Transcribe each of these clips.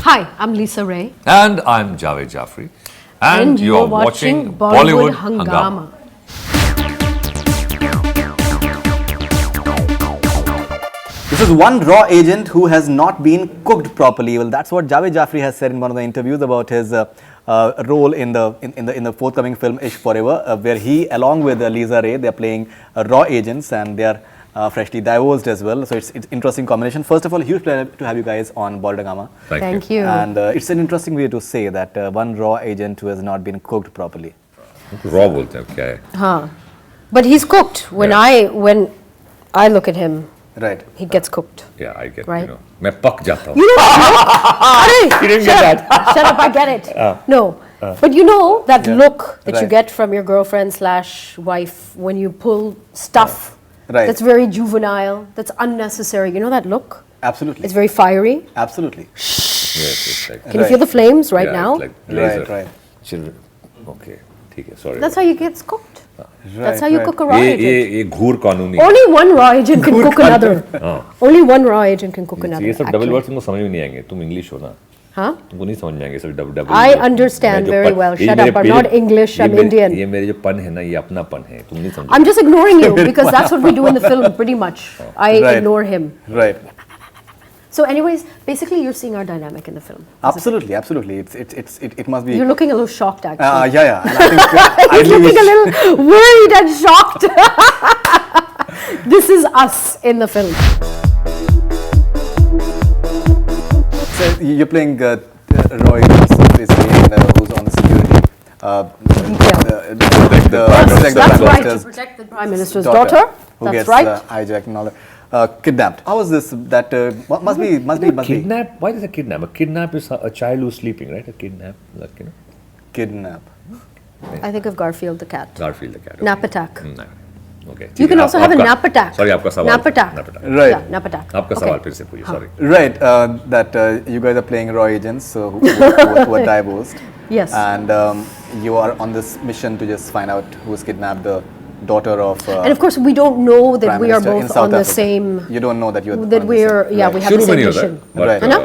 Hi, I'm Lisa Ray. And I'm Jaaved Jaaferi. And you're watching Bollywood Hungama. This is one raw agent who has not been cooked properly. Well, that's what Jaaved Jaaferi has said in one of the interviews about his role in the forthcoming film Ishq Forever, where he, along with Lisa Ray, they're playing raw agents and they're freshly divorced as well. So it's interesting combination. First of all, huge pleasure to have you guys on Bollywood Hungama. Thank you. And it's an interesting way to say that one raw agent who has not been cooked properly. Raw bolte hain, kya hai? Huh. But he's cooked. When I look at him, right, he gets cooked. Yeah, I get, right? मैं पक जाता हूँ. You know, You didn't get that. Shut up, I get it. No. But you know that look that you get from your girlfriend / wife when you pull stuff that's very juvenile, that's unnecessary. You know that look? Absolutely. It's very fiery. Absolutely. Yes, it's like, Can you feel the flames right now? It's like laser. Right. Children. Okay, ठीक है, sorry. That's how you get cooked. That's how you cook a raw agent. ये घूर कानूनी. Only one raw agent can cook another. Only one raw agent can cook another. ये सब double words तुमको समझ में नहीं आएंगे. तुम English हो ना. Huh? तुमको नहीं समझ में आएंगे सब double. I understand very well. Shut up. I'm not English. I'm Indian. ये मेरे जो पन है ना, ये अपनापन है. तुम नहीं समझ. I'm just ignoring you because that's what we do in the film pretty much. I ignore him. Right. So anyways, basically you're seeing our dynamic in the film. Absolutely. It must be. You're looking a little shocked actually. Yeah. And I think He's looking a little worried and shocked. This is us in the film. So you're playing Roy, basically, who's on the security. That's right, to protect the Prime Minister's daughter. Who gets hijacked and all that. Kidnapped. How is this? That must be. Kidnap? Why is a kidnap? A kidnap is a child who's sleeping, right? A kidnap, like, Kidnap. I think of Garfield the cat. Garfield the cat. Nap attack. Okay. You can also have a nap attack. Sorry, आपका सवाल. Nap attack. Right. Yeah, nap attack. आपका सवाल फिर से पूछिए. Sorry. Right. That you guys are playing raw agents who are divorced. Yes. And you are on this mission to just find out who's kidnapped the daughter of. And of course, we don't know that Prime we are Minister both on the same. You don't know that you're. That we're we have the शुरू में same नहीं होता है. mission. But है ना?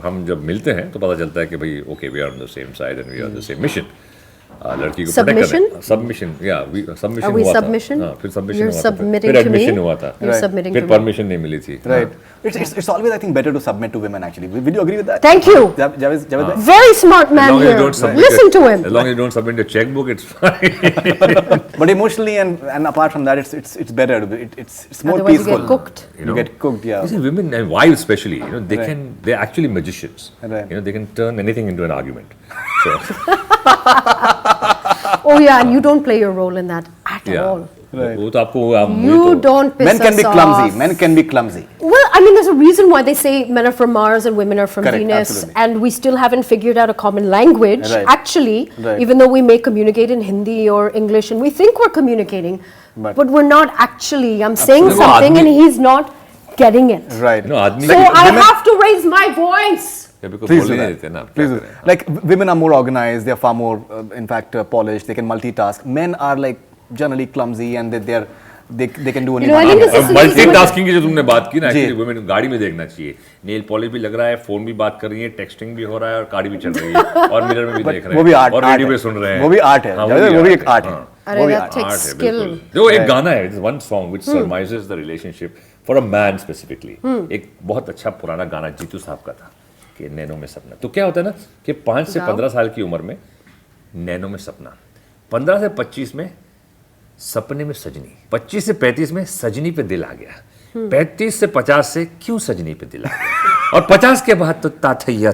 हम जब मिलते हैं तो पता चलता है कि भाई okay we are on the same side and we are on the same mission. लड़की को प्रोटेक्ट करना. Submission. Yeah, submission Are we हुआ था. submission? हाँ, फिर submission You're हुआ था. submitting फिर to me? admission हुआ था. You're submitting to फिर me. permission नहीं मिली थी. Right. It's always, I think, better to submit to women actually. Will you agree with that? Thank you. Javed? Very smart man here. Listen to him. As long as you don't submit your checkbook, it's fine. But emotionally and apart from that, it's better. It's more Otherwise peaceful. you get cooked. You get cooked, yeah. You see, women and wives especially, they're actually magicians. Right. They can turn anything into an argument. So. Oh yeah, and you don't play your role in that at all. Right. You don't piss Men can us be clumsy. off. Men can be clumsy. Well, I mean, there's a reason why they say men are from Mars and women are from Correct, Venus, absolutely. and we still haven't figured out a common language. Right. Actually, Right. even though we may communicate in Hindi or English, and we think we're communicating, but we're not actually. I'm saying something, and he's not getting it. Right. So I have to raise my voice. Please do that. Please do. Like women are more organized. They are far more, in fact, polished. They can multitask. Men are like generally clumsy, and they can do anything. I think this is multitasking की जो तुमने बात की ना, actually women गाड़ी में देखना चाहिए. नेल पॉलिश भी लग रहा है, फोन भी बात कर रही है, टेक्सटिंग भी हो रहा है और गाड़ी भी चल रही है और मिरर में भी देख रहे हैं. वो भी आर्ट और रेडियो पे सुन रहे हैं. वो भी आर्ट है. वो भी एक आर्ट है. अरे that takes skill. जो एक गाना है, it's one song which surmises the relationship for a man specifically. एक बहुत अच्छा पुराना गाना जीतू साहब का था कि नैनो में सपना. तो क्या होता है ना कि 5 से 15 साल की उम्र में नैनो में सपना, 15 से 25 में सपने में सजनी, 25 से 35 में सजनी पे दिल आ गया, 35 से 50 से क्यों सजनी पे दिल आ गया और 50 के बाद तो ताथैया.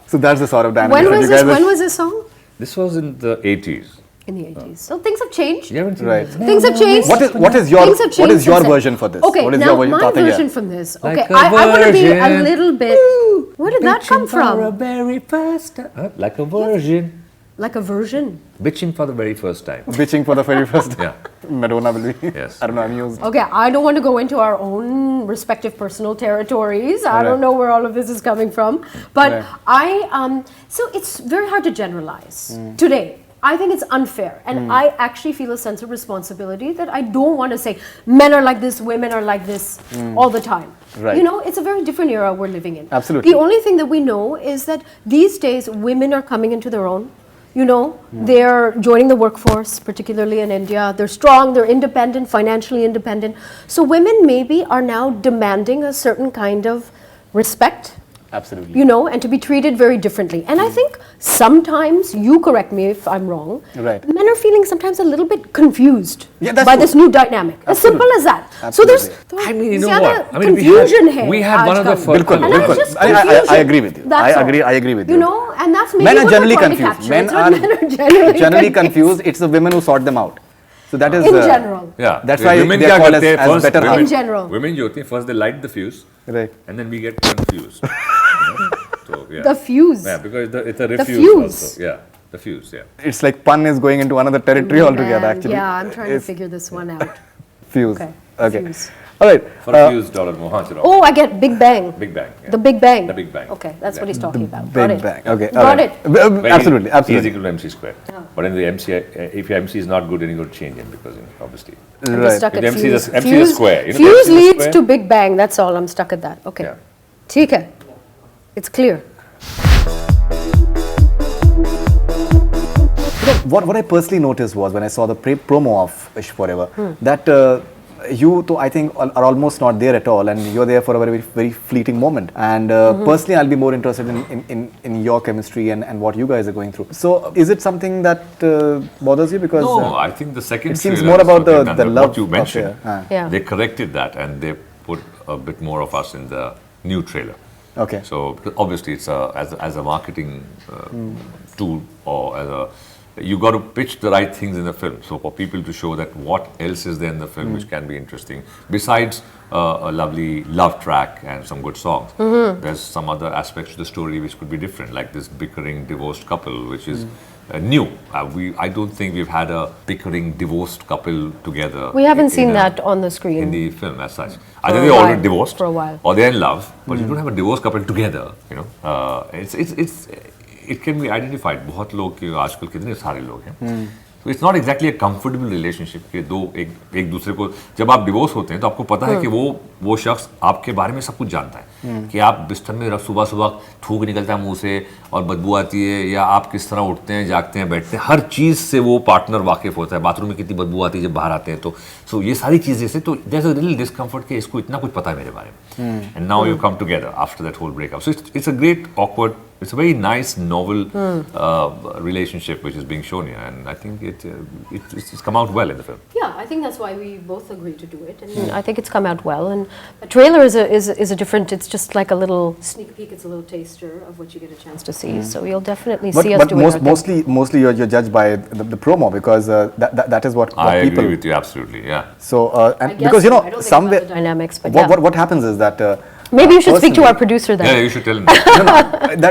So that's the sort of dynamic. When was this song? This was in the 80s. In the 80s. So things have changed. You haven't seen Right. this? Things have changed. What is your version for this? Okay, what is now your version? my Tathaiya? version from this. Okay, Like I want to be a virgin. little bit. Where did that come For a from? very first time. Like a virgin. Like a version. Bitching for the very first time. Bitching for the very first time. Yeah. Madonna will be. Yes. I don't know. I'm used. Okay, I don't want to go into our own respective personal territories. I don't know where all of this is coming from. But so it's very hard to generalize. Today, I think it's unfair, and I actually feel a sense of responsibility that I don't want to say men are like this, women are like this all the time. Right. You know, it's a very different era we're living in. Absolutely. The only thing that we know is that these days women are coming into their own. You know, they're joining the workforce, particularly in India. They're strong, they're independent, financially independent. So women maybe are now demanding a certain kind of respect. Absolutely. You know, and to be treated very differently. And I think sometimes, you correct me if I'm wrong, right. men are feeling sometimes a little bit confused that's by true. this new dynamic. As simple as that. Absolutely. So there's I mean, you know zyada what? I mean, confusion here. we had one of the aajkal. first. Bilkul, And bilkul. it's just I confusion. agree with you. That's all. I agree with you. You know, and that's maybe Men are what generally we're trying to confused. capture. Men It's are, what men are generally confused. It's the women who sort them out. So that is In general. Yeah. That's why women they're क्या called करते हैं? as First, better women, half. In general. Women जो होती हैं, first they light the fuse, Right. and then we get confused. You know? So, yeah. The fuse. Yeah, because it's a refuse fuse. also. Yeah, the fuse. Yeah. It's like pun is going into another territory altogether. Man, Actually. yeah, I'm trying to It's figure this one out. fuse. Okay. Fuse. All right. For a fuse dollar mohan chalo. Oh, I get Big Bang. Big Bang. Yeah. The Big Bang. The Big Bang. Okay, that's what he's talking about. Big Got it. Bang. Okay. Got all right. it. Very Absolutely. Easy Absolutely. equal to MC square. But in the MC, if your MC is not good, then you got to change him because obviously. I'm Right. just stuck at If MC is fuse. a- MC is a square. You know Fuse MC is a leads square? to Big Bang. That's all. I'm stuck at that. Okay. Yeah. ठीक है. It's clear. What I personally noticed was when I saw the promo of Ishq Forever that you two, I think, are almost not there at all, and you're there for a very, very fleeting moment. And personally, I'll be more interested in your chemistry and what you guys are going through. So, is it something that bothers you? Because No, I think the second it seems trailer more about is the love what you mentioned. Yeah. They corrected that and they put a bit more of us in the new trailer. Okay. So because obviously it's as a marketing tool, or as a, you got to pitch the right things in the film. So for people to show that what else is there in the film which can be interesting besides a lovely love track and some good songs. There's some other aspects to the story which could be different, like this bickering divorced couple, which is new. I don't think we've had a bickering divorced couple together. We haven't seen that on the screen. in the film as such. Either they're already divorced For a while. or they're in love, but you don't have a divorced couple together. You know, it can be identified. बहुत लोग के आजकल कितने सारे लोग हैं. So it's not exactly a comfortable relationship कि दो एक दूसरे को जब आप डिवोर्स होते हैं तो आपको पता है कि वो शख्स आपके बारे में सब कुछ जानता है कि आप बिस्तर में सुबह सुबह थूक निकलता है मुंह से और बदबू आती है, या आप किस तरह उठते हैं, जागते हैं, बैठते हैं, हर चीज़ से वो पार्टनर वाकिफ होता है. बाथरूम में कितनी बदबू आती है जब बाहर आते हैं, तो सो ये सारी चीज़ें से तो there is a little discomfort कि इसको इतना कुछ पता है मेरे बारे में. And now you come together after that whole breakup. So it's a great awkward, it's a very nice novel relationship which is being shown here, and I think it's come out well in the film. Yeah, I think that's why we both agreed to do it, and I think it's come out well. And the trailer is a different. It's just like a little sneak peek. It's a little taster of what you get a chance to see. So you'll definitely see us But doing our thing. mostly you're judged by the promo, because that is what I people. agree with you absolutely. Yeah. So I and guess because so. I don't think somewhere about the dynamics, but yeah. what happens is that. Maybe you should speak to personally- our producer then. Yeah, you should tell him.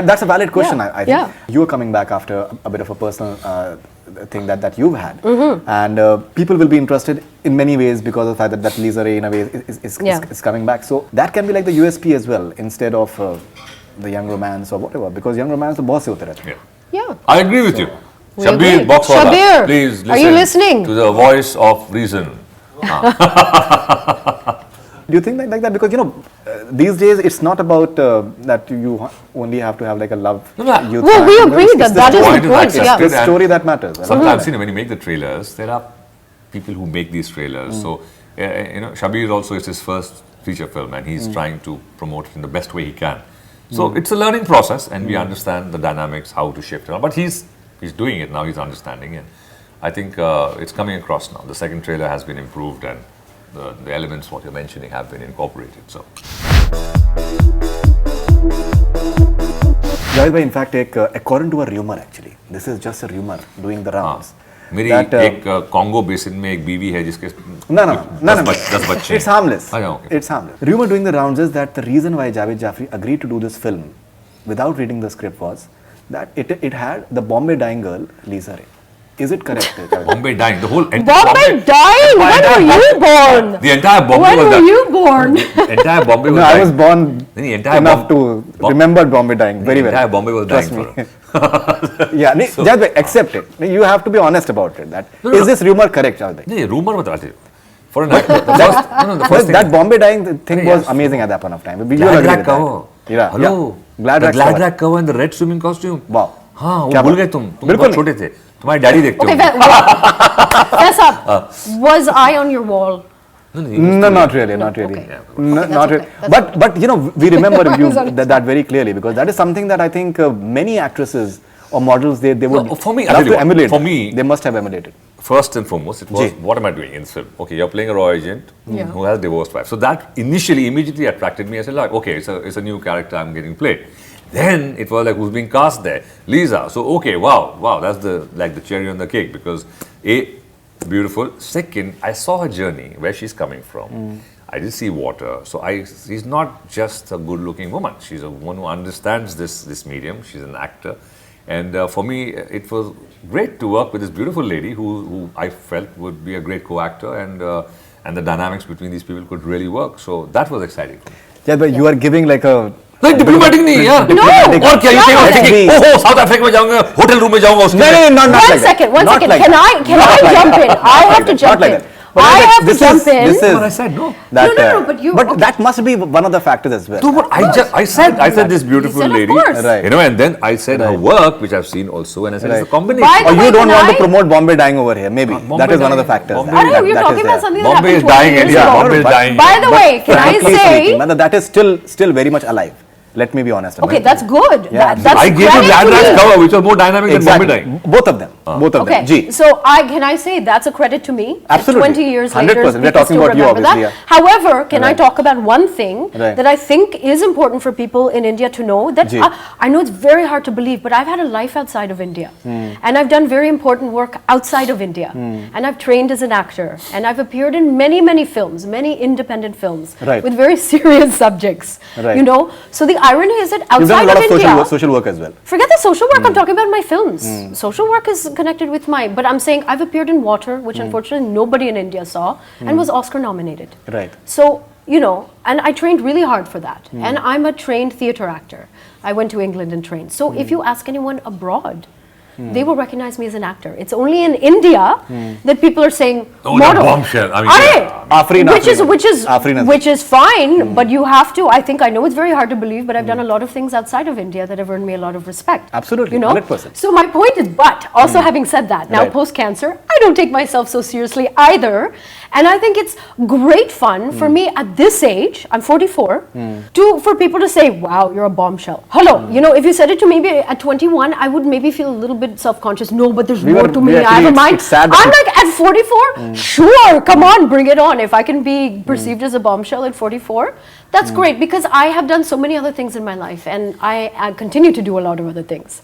That's a valid question. Yeah, I think yeah. you are coming back after a bit of a personal thing that you've had, and people will be interested in many ways because of the fact that Lisa Ray in a way is coming back. So that can be like the USP as well, instead of the Young Romance or whatever, because Young Romance the boss hote rehte. Yeah. Yeah. I agree with you. We Shabir agree. Boxwala, Shabir, please listen are you listening? to the voice of reason. Do you think like that? Because these days it's not about that you only have to have like a love. youth Well, fan. we agree It's that the that is story. the point point. is It's Yeah. the story that matters. Sometimes, when you make the trailers, there are people who make these trailers. So, Shabir also is his first feature film, and he's trying to promote it in the best way he can. So it's a learning process, and we understand the dynamics, how to shift it on. But he's doing it now. He's understanding, and I think it's coming across now. The second trailer has been improved, and the elements what you're mentioning have been incorporated. So. Jaaved bhai, in fact, according to a rumor, actually, this is just a rumor doing the rounds. मेरी that, एक Congo basin में एक बीवी है जिसके No. 10 बच्चे It's harmless. Oh, yeah, okay. It's harmless. Rumor doing the rounds is that the reason why Jaaved Jaaferi agreed to do this film without reading the script was that it had the Bombay Dyeing girl, Lisa Ray. Is it correct? Bombay Dyeing, the whole Bombay Dyeing? When were you born? The entire Bombay When was were that. you born? Entire Bombay was No, I dying. was born The entire enough to remember Bombay Dyeing very well. Entire Bombay was dying Trust for me. him. Yeah, Jaaved bhai, accept it. You have to be honest about it. Is this rumor correct, Jaaved bhai? No, rumor was that. For an actor, the first Well, thing. that Bombay Dyeing thing was Yes. amazing at that point of time. You will agree Gladrag with cover. that. Yeah, Hello. yeah. The Gladrag cover. Gladrag cover and the red swimming costume. Wow. हाँ वो क्या भूल बात? गए तुम बिल्कुल बहुत छोटे थे तुम्हारे डैडी देखते Okay, हो fess up. Was I on your wall? No, not really, not really. okay. No, That's not okay, really. that's But you know, we remember you Sorry. that very clearly because that is something that I think many actresses or models they would No, for me, I'll love tell you to what, emulate. for me- they must have emulated. First and foremost, it was Ji. what am I doing in this film? Okay, you're playing a raw agent Yeah. who has divorced wife. So that immediately attracted me. I said, like, okay, it's a new character I'm getting played. Then it was like, who's being cast there? Lisa. So okay, wow, that's the cherry on the cake because beautiful. Second, I saw her journey where she's coming from. I did see water. So she's not just a good-looking woman. She's a woman who understands this medium. She's an actor. And for me, it was great to work with this beautiful lady who I felt would be a great co-actor and the dynamics between these people could really work. So that was exciting for me. Yeah, but you are giving like a नहीं diplomatic नहीं यार No! और क्या Not like ये that. ओहो south Africa में जाऊंगा hotel room में जाऊंगा उसके No, not One like second, that. one Not second. like Can that. I Not like jump that. in? I Not have like to that. jump Not like in. that. But I like, have to this jump is- in. this is- But I said no. That, No, but you- okay. that must be one of the factors as well. No, but I said this beautiful You said, of lady, course. Right. you know, and then I said her Right. work, which I've seen also, and I said it's a Right. combination. By the Or way, you don't can want to I- promote Bombay Dyeing over here, maybe. Bombay That is one of the Dyeing. factors. Bombay- I don't know, that you're is talking about there. something Bombay that is happened 20 dying, years yeah, ago. Bombay is but- dying. By the way, can I Frankly say... speaking, Mother, that is still very much alive. Let me be honest. Okay, that's good. Yeah, That's I gave you credit to Gladrag's you. cover, which was more dynamic exactly. than Bombay Dyeing. Both of them. Both of Okay, them. G. so can I say that's a credit to me? Absolutely. 20 years 100%. later, We're people talking still about you, remember obviously, that. yeah. However, can I Right. talk about one thing Right. that I think is important for people in India to know? That Ji. I know it's very hard to believe, but I've had a life outside of India, and I've done very important work outside of India, and I've trained as an actor, and I've appeared in many films, many independent films Right. with very serious subjects. Right. You know, so the irony is that You've done outside a lot of of India. social work as well. Forget the social work, I'm talking about my films. Social work is connected with but I'm saying I've appeared in Water, which unfortunately nobody in India saw, and was Oscar nominated. Right. So, you know, and I trained really hard for that. And I'm a trained theatre actor. I went to England and trained. So if you ask anyone abroad, they will recognize me as an actor. It's only in India that people are saying Oh, model. that bombshell. I mean, Aye. yeah. Afreen, which is Afreen. which is fine, but you have to. I think I know it's very hard to believe, but I've done a lot of things outside of India that have earned me a lot of respect. Absolutely, you know. 100%. So my point is, but also having said that, now Right. post cancer, I don't take myself so seriously either, and I think it's great fun for me at this age. I'm 44. For people to say, "Wow, you're a bombshell." Hello, you know, if you said it to me at 21, I would maybe feel a little bit self-conscious. No, but there's more to me. I have a mind. It's sad that I'm like at 44. Sure, come on, bring it on. If I can be perceived as a bombshell at 44, that's great because I have done so many other things in my life, and I continue to do a lot of other things.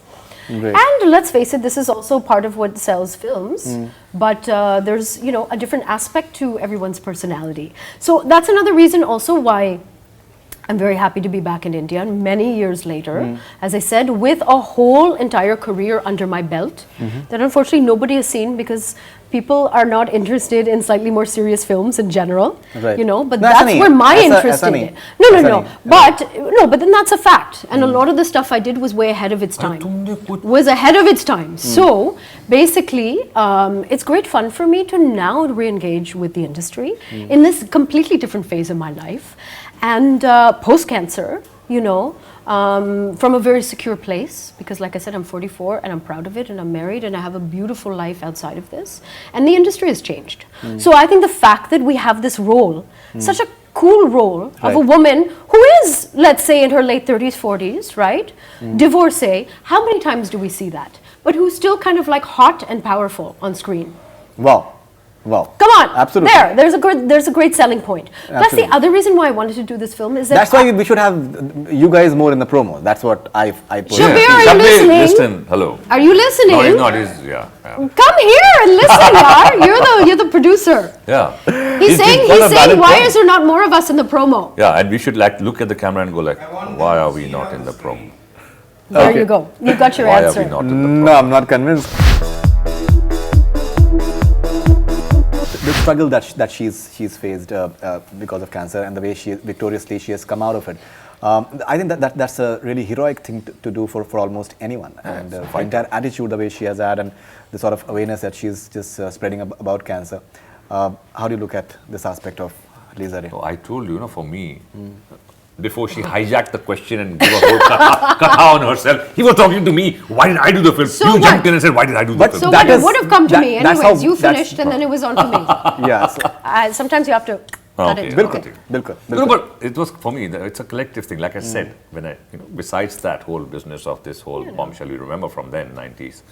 Great. And let's face it, this is also part of what sells films, but there's, you know, a different aspect to everyone's personality. So that's another reason also why I'm very happy to be back in India many years later, as I said, with a whole entire career under my belt that unfortunately nobody has seen because people are not interested in slightly more serious films in general, Right. you know, but No, that's Asani, where my Asa- interest Asani, in it. No, Asani. but then that's a fact. And a lot of the stuff I did was way ahead of its time. Was ahead of its time. So basically, it's great fun for me to now re-engage with the industry in this completely different phase of my life. And post-cancer, you know, from a very secure place, because like I said, I'm 44 and I'm proud of it and I'm married and I have a beautiful life outside of this. And the industry has changed. So I think the fact that we have this role, such a cool role of a Right. woman who is, let's say, in her late 30s, 40s, right? Divorcee, how many times do we see that? But who's still kind of like hot and powerful on screen. Wow. Wow. Come on. Absolutely. There's a great selling point. Plus, Absolutely. the other reason why I wanted to do this film is that That's why we should have you guys more in the promo. That's what I put. Shabir, are you Shabir, listening? listen, hello. Are you listening? No, he's not. He's, yeah. Come here and listen, yaar. You're the producer. Yeah. He's saying got a valid why point. is there not more of us in the promo? Yeah, and we should like look at the camera and go like, why are we not in the promo? There Okay. you go. You got your Why answer. are we not in the promo? No, I'm not convinced. the struggle that she's faced because of cancer and the way victoriously she has come out of it. I think that's a really heroic thing to do for almost anyone. And the entire attitude, the way she has had, and the sort of awareness that she's just spreading about cancer. How do you look at this aspect of Lisa Ray? So I told you, for me, before she hijacked the question and gave a whole katha on herself, he was talking to me. Why did I do the film? So you what? jumped in and said, why did I do the film? So what, it would have come to me that's anyways. how- You that's- finished and then it was on to me. Yeah. So, Sometimes you have to cut Okay. it. Bilkul. No, but it was for me. It's a collective thing. Like I said, when I, besides that whole business of this whole bombshell, you remember from then, 90s.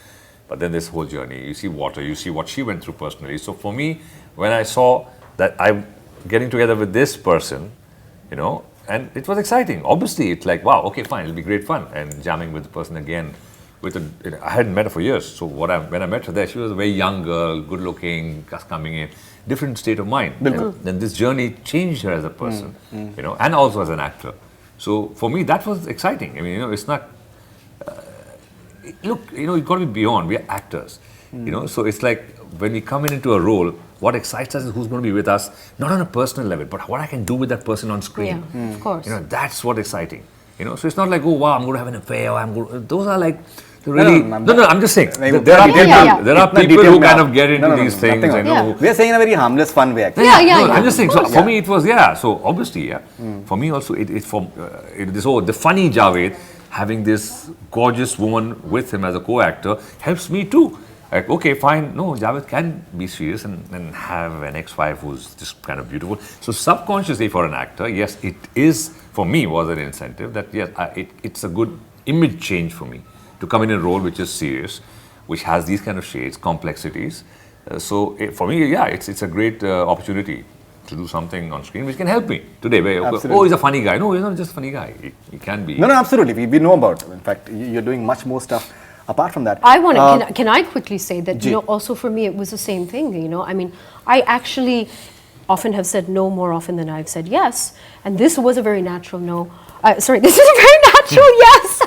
But then this whole journey, you see water, you see what she went through personally. So for me, when I saw that I'm getting together with this person, and it was exciting. Obviously, it's like, wow, okay, fine, it'll be great fun. And jamming with the person again, I hadn't met her for years. So when I met her there, she was a very young girl, good looking, just coming in, different state of mind. And this journey changed her as a person, and also as an actor. So for me, that was exciting. I mean, it's not, look, you've got to be beyond. We are actors, so it's like when we come into a role, what excites us is who's going to be with us, not on a personal level, but what I can do with that person on screen. Yeah, of course. That's what's exciting. So it's not like, oh wow, I'm going to have an affair. Those are like really. No, I'm just saying. There are people who kind of get into these things. We are saying in a very harmless, fun way. Actually. I'm just saying. So for me, it was So obviously, for me also, it's from the funny Jaaved having this gorgeous woman with him as a co-actor helps me too. Like, okay, fine, no, Jaaved can be serious and have an ex-wife who's just kind of beautiful. So subconsciously for an actor, yes, it is, for me, was an incentive that, yes, it's a good image change for me to come in a role which is serious, which has these kind of shades, complexities. For me, it's a great opportunity to do something on screen which can help me today. Where, he's a funny guy. No, he's not just a funny guy. He can be. No, absolutely. We know about him. In fact, you're doing much more stuff apart from that. I want to, can I quickly say that, also for me, it was the same thing, I mean, I actually often have said no more often than I've said yes. And this was a very natural no. Sorry, this is a very natural yes.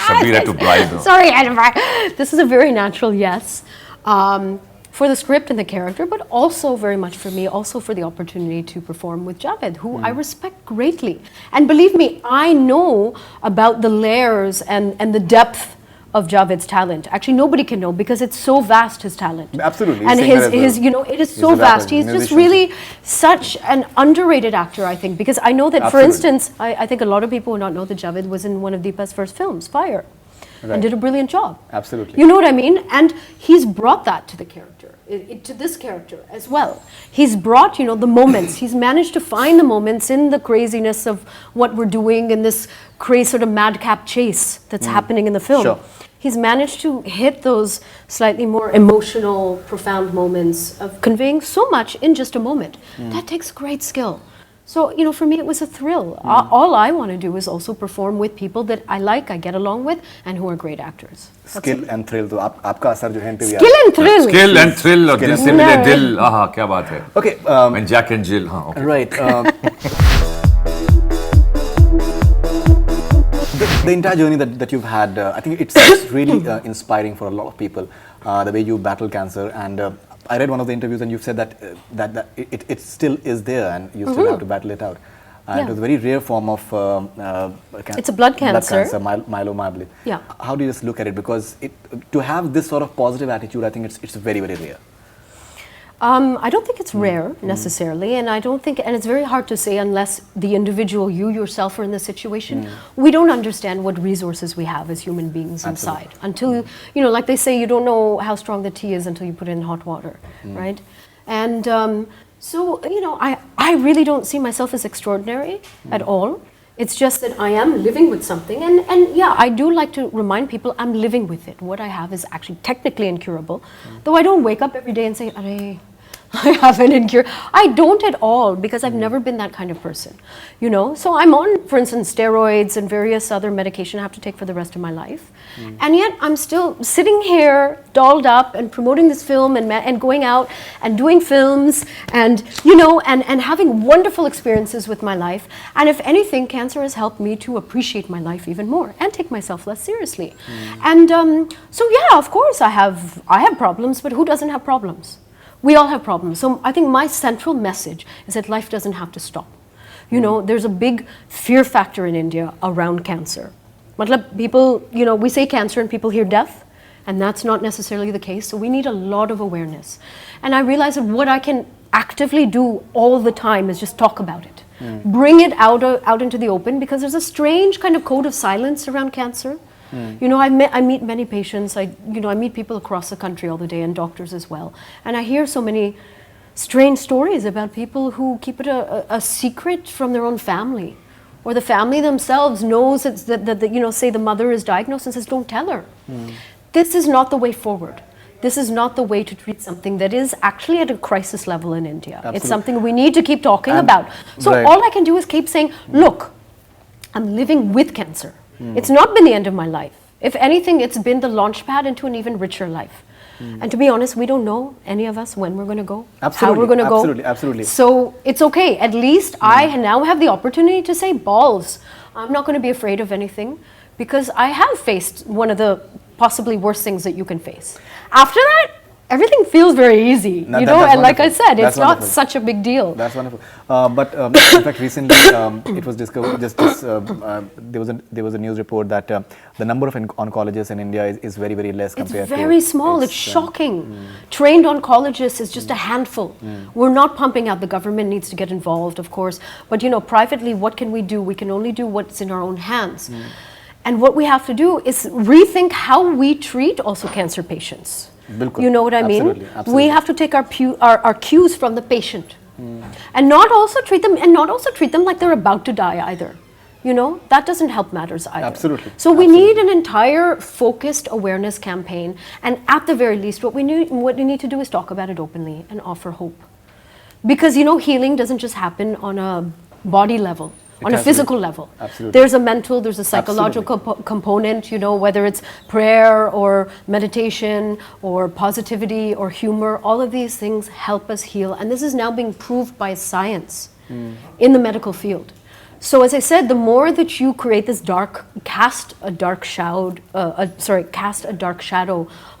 Shahryar had to bribe. Sorry, I had to bribe. This is a very natural yes. For the script and the character, but also very much for me, also for the opportunity to perform with Jaaved, who I respect greatly. And believe me, I know about the layers and the depth of Jaaved's talent. Actually, nobody can know because it's so vast, his talent. Absolutely. And his it is so vast. He's just really such an underrated actor, I think, because I know that, for instance, I think a lot of people will not know that Jaaved was in one of Deepa's first films, Fire, and did a brilliant job. Absolutely. You know what I mean? And he's brought that to the character, to this character as well. He's brought, the moments. He's managed to find the moments in the craziness of what we're doing in this crazy sort of madcap chase that's happening in the film. Sure. He's managed to hit those slightly more emotional, profound moments of conveying so much in just a moment. That takes great skill. So, for me, it was a thrill. All I want to do is also perform with people that I like, I get along with, and who are great actors. Skill and thrill. So, आपका असर जो है इन पे भी Skill and thrill. Skill and thrill. और दिल से मिले दिल. क्या बात है. Okay. And Jack and Jill. Okay. Right. The entire journey that you've had, I think it's really inspiring for a lot of people. The way you battle cancer, and I read one of the interviews, and you've said that it still is there, and you still have to battle it out. And it was a very rare form of it's a blood cancer. Myeloma, I believe. Yeah. How do you just look at it? Because to have this sort of positive attitude, I think it's very, very rare. I don't think it's rare necessarily, and I don't think, and it's very hard to say unless the individual, you yourself, are in the situation. We don't understand what resources we have as human beings inside until, like they say, you don't know how strong the tea is until you put it in hot water, right? And so, I really don't see myself as extraordinary at all. It's just that I am living with something, and yeah, I do like to remind people I'm living with it. What I have is actually technically incurable, though I don't wake up every day and say, "Arey, I have an incurable." I don't at all, because I've never been that kind of person, So I'm on, for instance, steroids and various other medication I have to take for the rest of my life, and yet I'm still sitting here, dolled up, and promoting this film, and going out and doing films, and and having wonderful experiences with my life. And if anything, cancer has helped me to appreciate my life even more and take myself less seriously. And so yeah, of course I have problems, but who doesn't have problems? We all have problems. So I think my central message is that life doesn't have to stop. You know, there's a big fear factor in India around cancer. Matlab, people, you know, we say cancer and people hear death, and that's not necessarily the case. So we need a lot of awareness. And I realize that what I can actively do all the time is just talk about it. Bring it out into the open, because there's a strange kind of code of silence around cancer. You know, I meet many patients. I meet people across the country all the day, and doctors as well. And I hear so many strange stories about people who keep it a secret from their own family, or the family themselves knows that you know, say the mother is diagnosed and says, "Don't tell her." This is not the way forward. This is not the way to treat something that is actually at a crisis level in India. Absolutely. It's something we need to keep talking about. So right. all I can do is keep saying, look, I'm living with cancer. It's not been the end of my life. If anything, it's been the launch pad into an even richer life. And to be honest, we don't know, any of us, when we're going to go, how we're going to go. Absolutely. So it's okay. At least I now have the opportunity to say, balls, I'm not going to be afraid of anything, because I have faced one of the possibly worst things that you can face. After that, everything feels very easy, you know, and like I said, it's not such a big deal. That's wonderful. But in fact, recently it was discovered, there was a news report that the number of oncologists in India is very, very less compared to... It's very small. It's shocking. Trained oncologists is just a handful. We're not pumping out. The government needs to get involved, of course. But, you know, privately, what can we do? We can only do what's in our own hands. And what we have to do is rethink how we treat also cancer patients. Bilkul. You know what I mean? Absolutely. We have to take our cues from the patient, and not also treat them like they're about to die either. You know, that doesn't help matters either. Absolutely. So we need an entire focused awareness campaign, and at the very least, what we need to do is talk about it openly and offer hope, because you know, healing doesn't just happen on a body level. On a physical level. Absolutely. There's a mental, there's a psychological component, you know, whether it's prayer or meditation or positivity or humor, all of these things help us heal. And this is now being proved by science in the medical field. So as I said, the more that you create this cast a dark shadow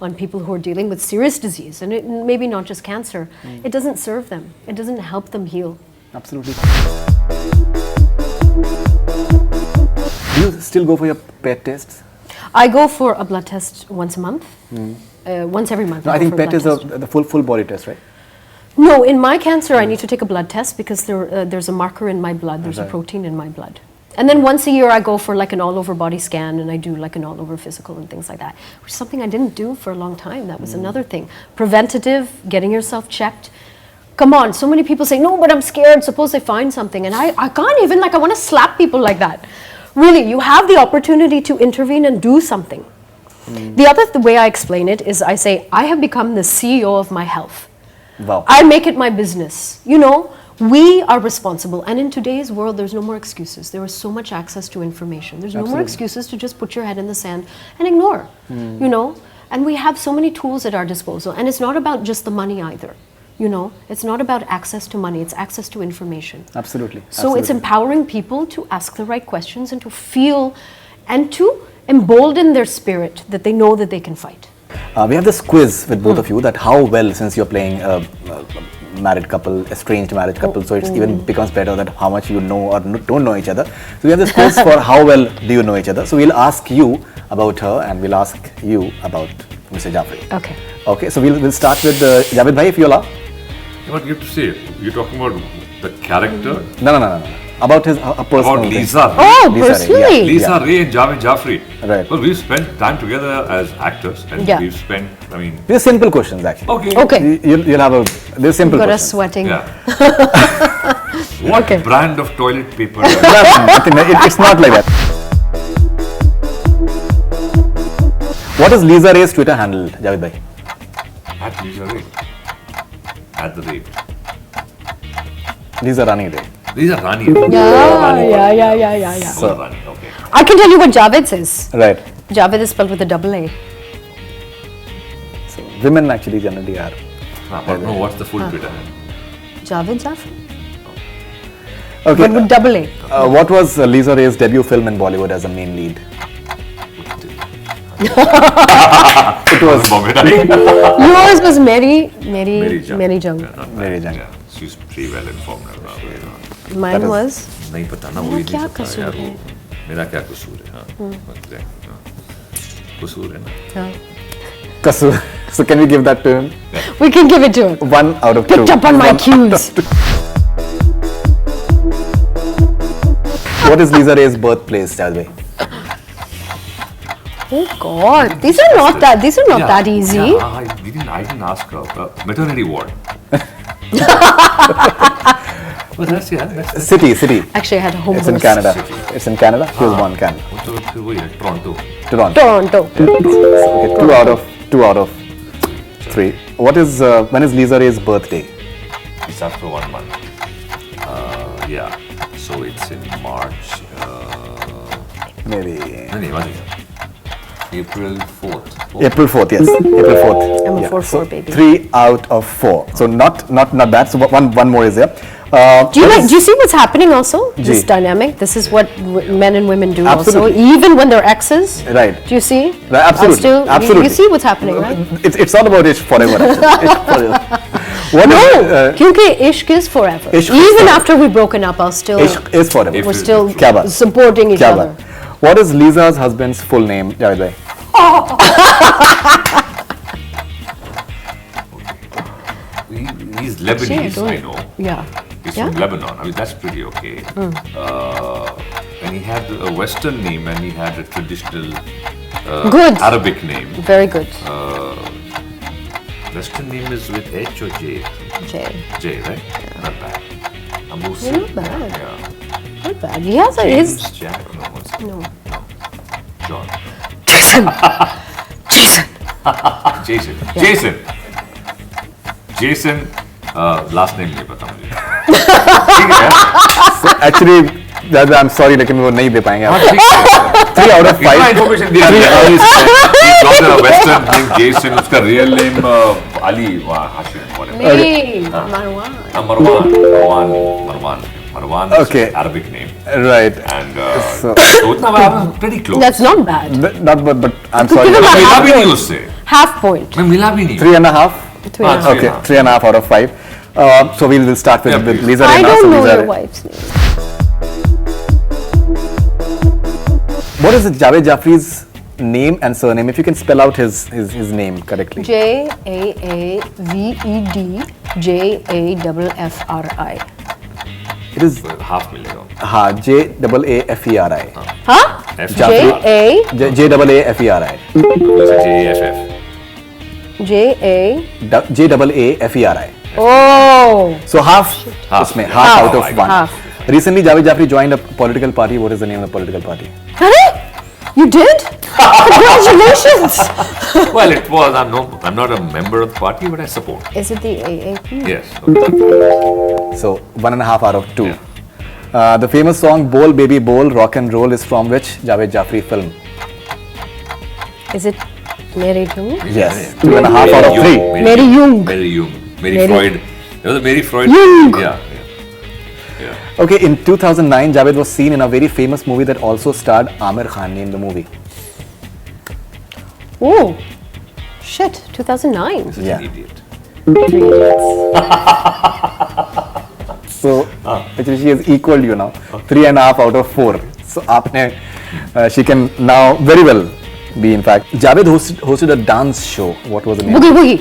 on people who are dealing with serious disease, and it, maybe not just cancer, it doesn't serve them. It doesn't help them heal. Absolutely. Do you still go for your PET tests? I go for a blood test once a month, once every month. No, I think PET is the full body test, right? No, in my cancer, I need to take a blood test because there's a marker in my blood, there's a protein in my blood. And then once a year, I go for like an all-over body scan, and I do like an all-over physical and things like that, which is something I didn't do for a long time. That was another thing. Preventative, getting yourself checked. Come on, so many people say, no, but I'm scared, suppose they find something. And I can't even, like, I want to slap people like that. Really, you have the opportunity to intervene and do something. The other way I explain it is I say, I have become the CEO of my health. Wow. I make it my business. You know, we are responsible. And in today's world, there's no more excuses. There is so much access to information. There's no more excuses to just put your head in the sand and ignore, you know. And we have so many tools at our disposal. And it's not about just the money either. You know, it's not about access to money, it's access to information. Absolutely. So it's empowering people to ask the right questions and to feel and to embolden their spirit that they know that they can fight. We have this quiz with both of you, that how well, since you're playing a married couple, estranged marriage couple, so it even becomes better that how much you know or don't know each other. So we have this quiz for how well do you know each other. So we'll ask you about her and we'll ask you about Mr. Jaaferi. Okay. Okay, so we'll start with Jaaved bhai, if you allow. What you have to say? You're talking about the character? No. About his personal About thing. Lisa. Oh, Lisa personally? Ray, Lisa Ray and Jaaved Jaaferi. Right. Well, we've spent time together as actors, and we've spent, I mean... These are simple questions, actually. Okay. You'll have they're simple Got questions. us sweating. Yeah. What brand of toilet paper? It's not like that. What is Lisa Ray's Twitter handle, Jaaved bhai? At Lisa Ray. At the rate. Lisa Rani Ray. These are Rani. Yeah. So, Rani, okay. I can tell you what Javed says. Right. Javed is spelled with a double A. So women actually generally are. But no, what's the full Twitter handle? Jaaved Jaaferi. Okay. But with double A. What was Lisa Ray's debut film in Bollywood as a main lead? It was Bombay Dyeing. Yours was Mary Jung. Yeah, not Mary bad. Jung. Yeah, she's pretty well informed about it. Mine That is- was. नहीं पता ना, मेरा वही क्या नहीं पता कसूर यार है? वो मेरा क्या कसूर है? हाँ, exactly, हाँ. कसूर है ना. Yeah. Kasur. So can we give that to him? We can give it to him. 1 out of 2. Picked up on my cues. What is Lisa Ray's birthplace, Javed bhai? Oh God, these are not that easy. Yeah, I didn't ask her. Maternity ward. But that's City. Actually, I had a home It's in birth. Canada. It's in Canada. He was born in Canada. तो फिर वही है Toronto. Toronto. Toronto. Okay, 2 out of 3. When is Lisa Ray's birthday? It's after 1 month. Yeah, so it's in March. Maybe नहीं what is it? April 4th. April 4th. Yes, April 4th. I'm a Yeah. 4/4 baby. 3 out of 4. So not bad. So one more is there. Do you see what's happening also? This Ji. dynamic. This is what men and women do Absolutely. also, even when they're exes. Right. Do you see? Right, absolutely. Still, Absolutely. You see what's happening, right? It's all about Ishq Forever. Actually. Ishq Forever. What No, is, क्योंकि Ishq is forever. Ishq is Even forever. after we've broken up, I'll still Ishq is forever. we're still Kya baat? supporting each Kya other. baat? What is Lisa's husband's full name, Javed bhai? He's Lebanese, don't- I know. Yeah. He's Yeah? from Lebanon. I mean, that's pretty okay. And he had a Western name and he had a traditional Good. Arabic name. Very good. Western name is with H or J? Jay. J, right? Not bad. Abu Yeah, not bad. Yeah. Not bad. He has James, his. Jack, no, what's it? No. John. Jason. Jason. Jason. Last name नहीं पता मुझे. ठीक है. Actually, Javed bhai, I'm sorry, लेकिन वो नहीं दे पाएंगे हाँ, आप. ठीक है. 3 out of इतना 5. information दिया गया. He got a Western name Jason. उसका real name Ali Hashim. whatever. Maybe Marwan. Marwan is Okay. Arabic name. Right. And So- so उतना I was pretty close. That's not bad. Not but I'm could sorry. give him मैं a मिला half भी नहीं point. उससे. Half point. मैं मिला भी नहीं. 3.5. Three and a half. हाँ, Okay, 3.5 out of 5. So we'll start with, Yeah, with please. Lisa I Ray now. don't So know Lisa your Ray. wife's name. What is Jaaved Jaaferi's name and surname? If you can spell out his name correctly. JAAVEDJAFFRI. It is Half मिलेगा. Jaaferi. Huh? F. Jaaferi. JAAFF. Jaaferi. Jaaferi. Oh. So half. Half. उसमें half out of Half. 1. Half. Recently, Jaaved Jaaferi joined a political party. What is the name of the political party? Huh? You did? Congratulations. Well, it was. I'm not a member of the party, but I support. Is it the AAP? Yes. So 1.5 out of 2. Yeah. The famous song "Bol Baby Bol Rock and Roll" is from which Jaaved Jaaferi film? Is it Mary Jung? Yes. 2.5 out of 3. Mary Jung. Mary Mary- Freud. There was a Mary Freud. Jung. Yeah. Okay, in 2009, Javed was seen in a very famous movie that also starred Amir Khan. Name the movie. Oh. Shit. 2009. Such Yeah. an idiot. 3 idiots. So actually, she has equaled you now. 3.5 out of 4. So आपने, she can now very well be in fact. Javed hosted a dance show. What was the name? Boogie Boogie.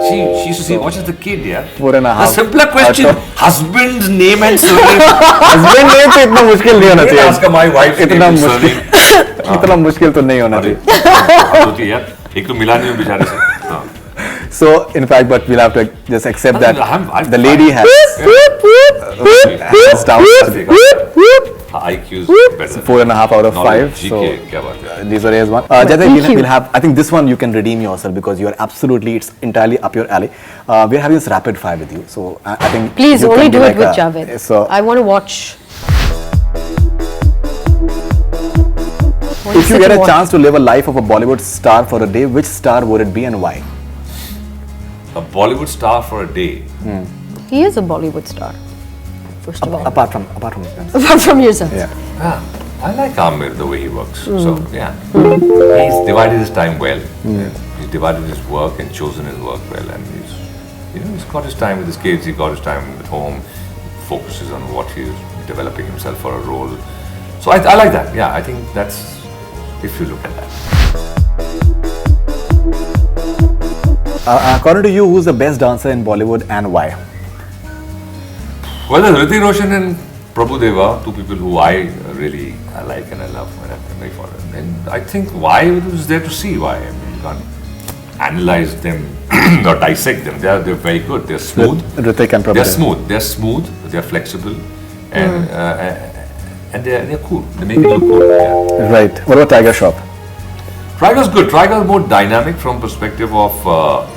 She used to say, "Watch as the kid, yeah." 4.5. A simpler question: out of- husband's name and surname. Husband name तो इतना मुश्किल नहीं होना चाहिए. Ask her my wife's name इतना and मुश्किल surname. इतना मुश्किल तो नहीं होना अरे, चाहिए. होती है यार. एक तो मिला नहीं हूँ बेचारे से. हाँ. So in fact, but we'll have to just accept that I'm the lady has down IQ is better. 4.5 out of 5. Knowledge, So GK, क्या बात है. these are as one. Jaidev, we'll have. I think this one you can redeem yourself because you are absolutely. It's entirely up your alley. We're having this rapid fire with you, so I think. Please you only can be do it like with a- Javed. So I want to watch. What if is you it get a watch? chance to live a life of a Bollywood star for a day, which star would it be and why? A Bollywood star for a day. He is a Bollywood star. First of all. Apart from his friends. Apart from yourself. Yeah. I like Amir, the way he works. So, yeah. He's divided his time well. He's divided his work and chosen his work well. And he's got his time with his kids, he's got his time at home, focuses on what he's developing himself for a role. So, I like that. Yeah, I think that's, if you look at that. According to you, who's the best dancer in Bollywood and why? Well, there's Hrithik Roshan and Prabhu Deva, two people who I really like and I love and I'm very fond of. And I think why it was there to see why. I mean, you can't analyze them or dissect them. They're very good. They're smooth. Hrithik and Prabhu. They're smooth. They're flexible, and they're cool. They make it look cool. Yeah. Right. What about Tiger Shroff? Tiger's good. Tiger's more dynamic from perspective of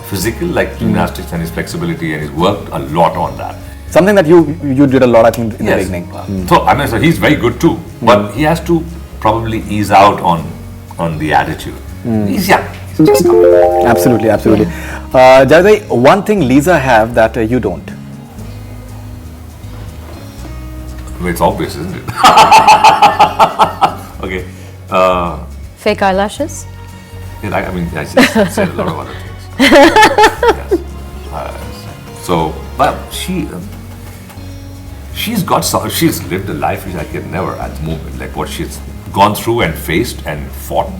physical, like gymnastics and his flexibility, and he's worked a lot on that. Something that you did a lot, I think, in the beginning. So I mean, so he's very good too, but he has to probably ease out on the attitude. He's young. He's just coming. Absolutely. Javed, one thing Lisa have that you don't. Well, it's obvious, isn't it? Okay. Fake eyelashes? Yeah, I mean, I said a lot of other things. Yes. So, but she's lived a life which I can never at the moment, like what she's gone through and faced and fought.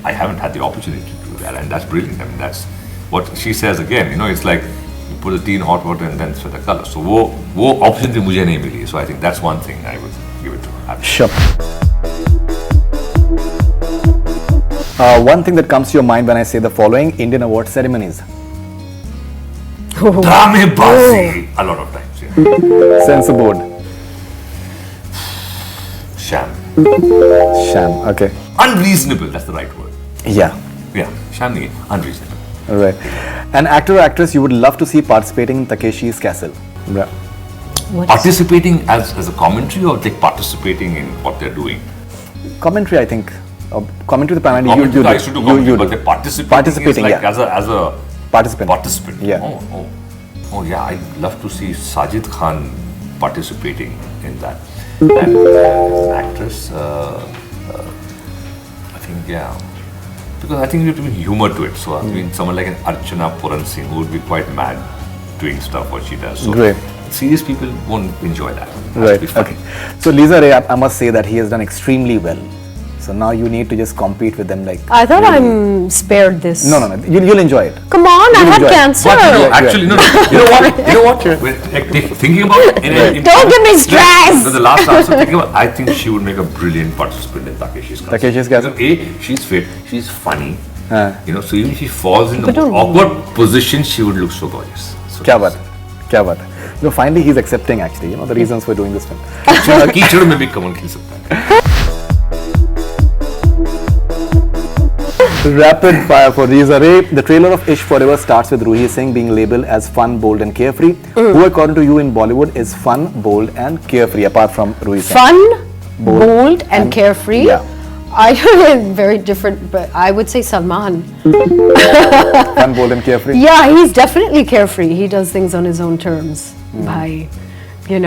I haven't had the opportunity to do that, and that's brilliant. I mean, that's what she says again. It's like you put a tea in hot water and then switch the color. So, वो opportunity मुझे नहीं मिली. So I think that's one thing I would give it to her. Sure. One thing that comes to your mind when I say the following: Indian award ceremonies. Dramebazi. A lot of times, yeah. Censor board. Sham. Okay. Unreasonable, that's the right word. Yeah. Yeah, sham nahi, unreasonable. All right. An actor or actress you would love to see participating in Takeshi's Castle. Yeah. Participating as a commentary or like participating in what they're doing? Commentary, I think. Commentary, the panel. Commentary, I used to do commentary, but they're participating like yeah. as a Participant. Yeah. Oh, yeah. I'd love to see Sajid Khan participating in that. And as an actress, I think, yeah. Because I think you have to bring humor to it. So, I mean, someone like an Archana Puran Singh who would be quite mad doing stuff what she does. So, great. Serious people won't enjoy that. Right. Okay. So, Lisa Ray, I must say that he has done extremely well. So now you need to just compete with them like. I thought I'm spared this. No. You'll enjoy it. Come on, I had cancer. But actually, no. You know what? Thinking about it. Don't give me stress. The last answer, thinking about, I think she would make a brilliant participant in Takeshi's Castle. Takeshi's Castle. She's fit, she's funny. So even if she falls in the most awkward position, she would look so gorgeous. So Kya baat hai. Finally he's accepting actually, the reasons for doing this film. कीचड़ में भी कमल खिल सकता है. Rapid fire for Lisa Ray. The trailer of Ishq Forever starts with Ruhi Singh being labeled as fun, bold and carefree. Who according to you in Bollywood is fun, bold and carefree apart from Ruhi Singh? Fun, bold and carefree? Yeah. I am very different, but I would say Salman. Fun, bold and carefree? Yeah, he's definitely carefree. He does things on his own terms. I think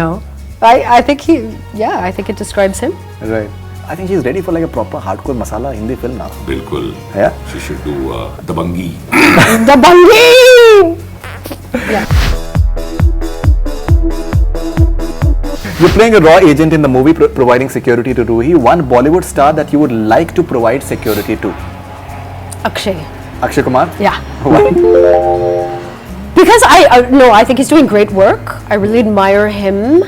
I think it describes him. Right. I think he's ready for like a proper hardcore masala Hindi film now. Bilkul. Yeah. She should do Dabangi. Dabangi! Yeah. You're playing a raw agent in the movie providing security to Ruhi. One Bollywood star that you would like to provide security to? Akshay. Akshay Kumar? Yeah. Why? Because I think he's doing great work. I really admire him.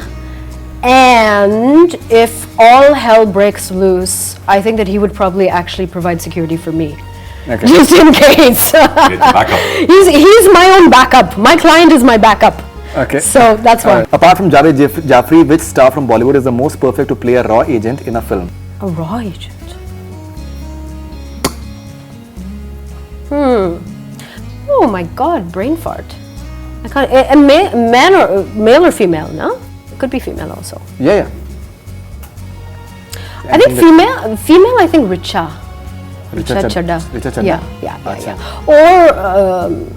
And if all hell breaks loose, I think that he would probably actually provide security for me. Okay. Just in case. Backup. He's my own backup. My client is my backup. Okay. So that's one. Apart from Jaaved Jaaferi, which star from Bollywood is the most perfect to play a raw agent in a film? A raw agent. Oh my God, brain fart. I can't. A man or male or female? No, it could be female also. Yeah. I think female. I think Richa Chadda. Richa Chadda. Yeah. Or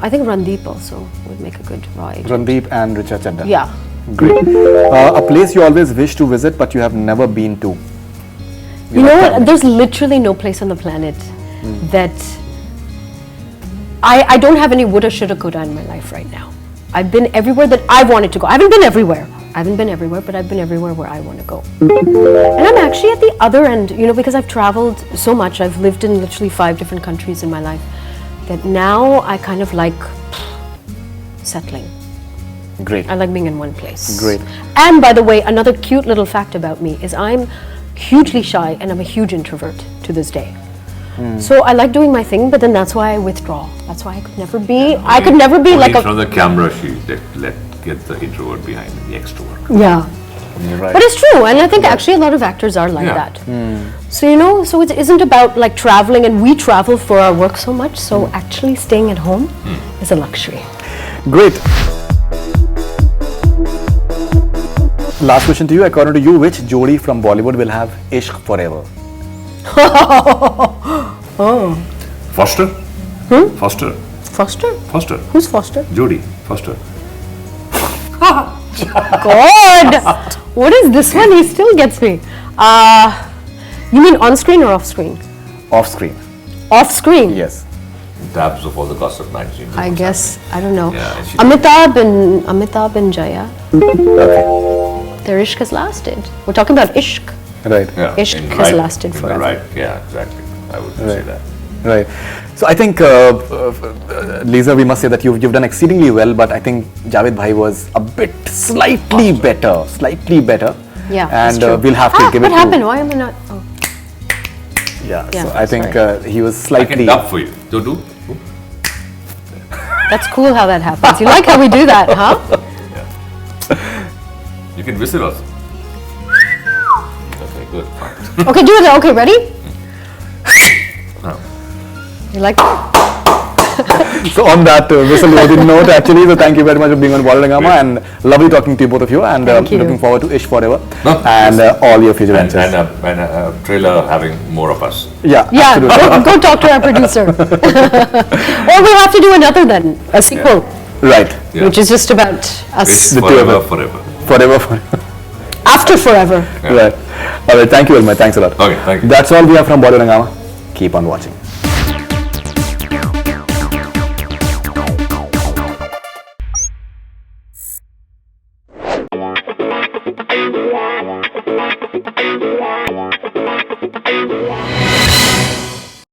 I think Randeep also would make a good raw agent. Randeep and Richa Chadda. Yeah. Great. A place you always wish to visit but you have never been to? You know what? There's literally no place on the planet that I don't have any woulda, shoulda, coulda in my life right now. I've been everywhere that I wanted to go. I haven't been everywhere, but I've been everywhere where I want to go. And I'm actually at the other end, you know, because I've traveled so much. I've lived in literally 5 different countries in my life, that now I kind of like settling. Great. I like being in one place. Great. And by the way, another cute little fact about me is I'm hugely shy and I'm a huge introvert to this day. So I like doing my thing, but then that's why I withdraw. That's why I could never be. I could never be like in a. front of the camera, she get the introvert behind the extrovert. Yeah. You're right. But it's true, and I think actually a lot of actors are like Yeah. that. So you know, so it isn't about like traveling, and we travel for our work so much. So actually staying at home is a luxury. Great. Last question to you. According to you, which Jodi from Bollywood will have Ishq Forever? Foster? Foster. Foster? Foster. Who's Foster? Jodi. Foster. God! What is this one? He still gets me. You mean on screen or off screen? Off screen. Off screen? Yes. Tabs of all the gossip magazines. I guess, I don't know. Yeah, and she- Amitabh and Jaya, Okay. their ishq has lasted. We're talking about ishq. Right. Yeah, Ishq in has lasted in forever. The right, yeah, exactly. I would say that. Right. So I think, Lisa, we must say that you've done exceedingly well, but I think Jaaved bhai was a bit slightly better. Yeah, And that's true. we'll have to give what it happened? to. Why am I not? Oh. Yeah. Yeah, So I think he was I can slightly. dub for you. Do. That's cool how that happens. You like how we do that, huh? You can whistle also. Okay, good. Fine. Okay, do it. Okay, ready? No. You like? So on that whistle-worthy note, actually, so thank you very much for being on Bollywood Hungama, and lovely talking to you, both of you, and Thank you. looking forward to Ishq Forever No, and all your future And, ventures. and a trailer having more of us. Yeah, Yeah, absolutely. go talk to our producer. Or we'll have to do another then, a sequel, Right. Yeah. which is just about us It's The two of forever. Forever. after forever. Right. All right. Thank you, Elmer. Thanks a lot. Okay, thank you. That's all we have from Bollywood Hungama. Keep on watching.